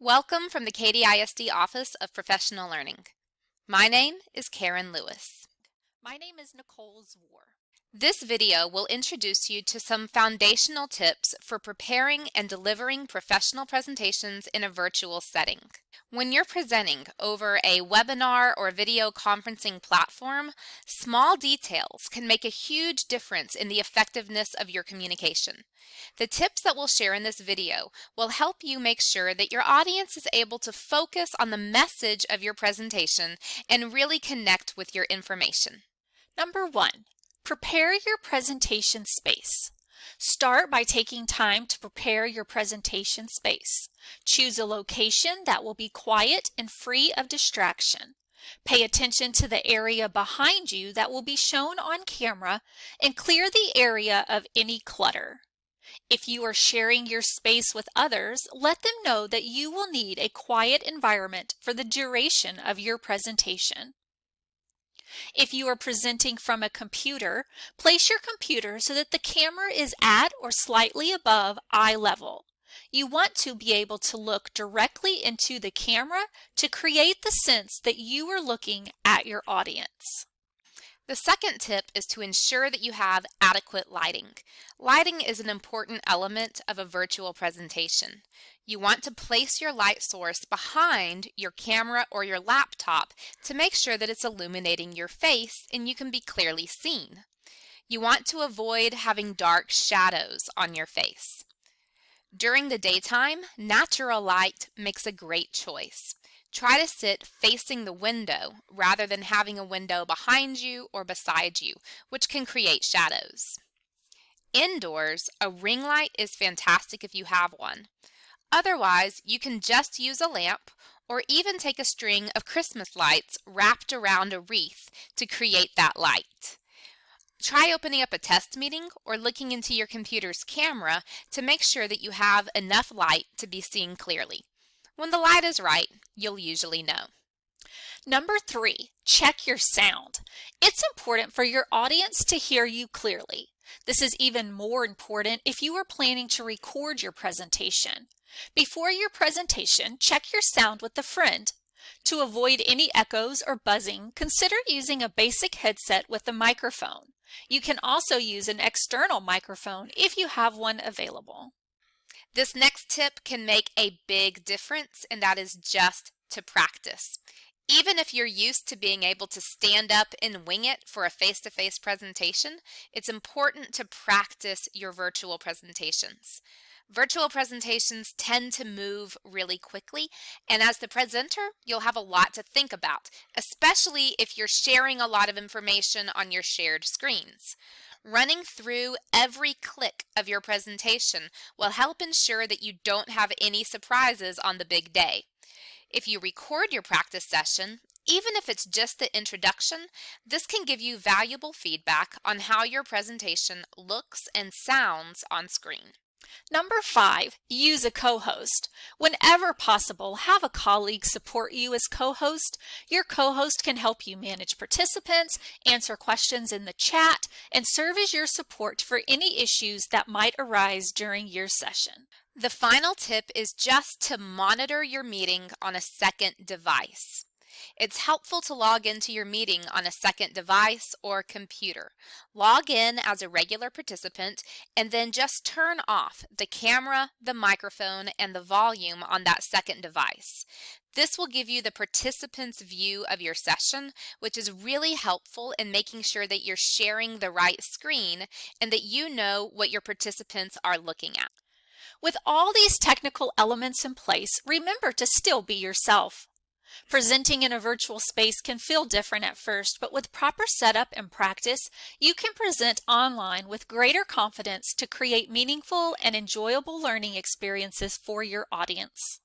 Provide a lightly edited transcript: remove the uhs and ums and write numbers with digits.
Welcome from the Katy ISD Office of Professional Learning. My name is Karen Lewis. My name is Nicole Zwar. This video will introduce you to some foundational tips for preparing and delivering professional presentations in a virtual setting. When you're presenting over a webinar or video conferencing platform, small details can make a huge difference in the effectiveness of your communication. The tips that we'll share in this video will help you make sure that your audience is able to focus on the message of your presentation and really connect with your information. Number 1, prepare your presentation space. Start by taking time to prepare your presentation space. Choose a location that will be quiet and free of distraction. Pay attention to the area behind you that will be shown on camera and clear the area of any clutter. If you are sharing your space with others, let them know that you will need a quiet environment for the duration of your presentation. If you are presenting from a computer, place your computer so that the camera is at or slightly above eye level. You want to be able to look directly into the camera to create the sense that you are looking at your audience. The second tip is to ensure that you have adequate lighting. Lighting is an important element of a virtual presentation. You want to place your light source behind your camera or your laptop to make sure that it's illuminating your face and you can be clearly seen. You want to avoid having dark shadows on your face. During the daytime, natural light makes a great choice. Try to sit facing the window rather than having a window behind you or beside you, which can create shadows. Indoors, a ring light is fantastic if you have one. Otherwise, you can just use a lamp or even take a string of Christmas lights wrapped around a wreath to create that light. Try opening up a test meeting or looking into your computer's camera to make sure that you have enough light to be seen clearly. When the light is right, you'll usually know. Number 3, check your sound. It's important for your audience to hear you clearly. This is even more important if you are planning to record your presentation. Before your presentation, check your sound with a friend. To avoid any echoes or buzzing, consider using a basic headset with a microphone. You can also use an external microphone if you have one available. This next tip can make a big difference, and that is just to practice. Even if you're used to being able to stand up and wing it for a face-to-face presentation, it's important to practice your virtual presentations. Virtual presentations tend to move really quickly, and as the presenter, you'll have a lot to think about, especially if you're sharing a lot of information on your shared screens. Running through every click of your presentation will help ensure that you don't have any surprises on the big day. If you record your practice session, even if it's just the introduction, this can give you valuable feedback on how your presentation looks and sounds on screen. Number 5, use a co-host. Whenever possible, have a colleague support you as co-host. Your co-host can help you manage participants, answer questions in the chat, and serve as your support for any issues that might arise during your session. The final tip is just to monitor your meeting on a second device. It's helpful to log into your meeting on a second device or computer. Log in as a regular participant and then just turn off the camera, the microphone, and the volume on that second device. This will give you the participant's view of your session, which is really helpful in making sure that you're sharing the right screen and that you know what your participants are looking at. With all these technical elements in place, remember to still be yourself. Presenting in a virtual space can feel different at first, but with proper setup and practice, you can present online with greater confidence to create meaningful and enjoyable learning experiences for your audience.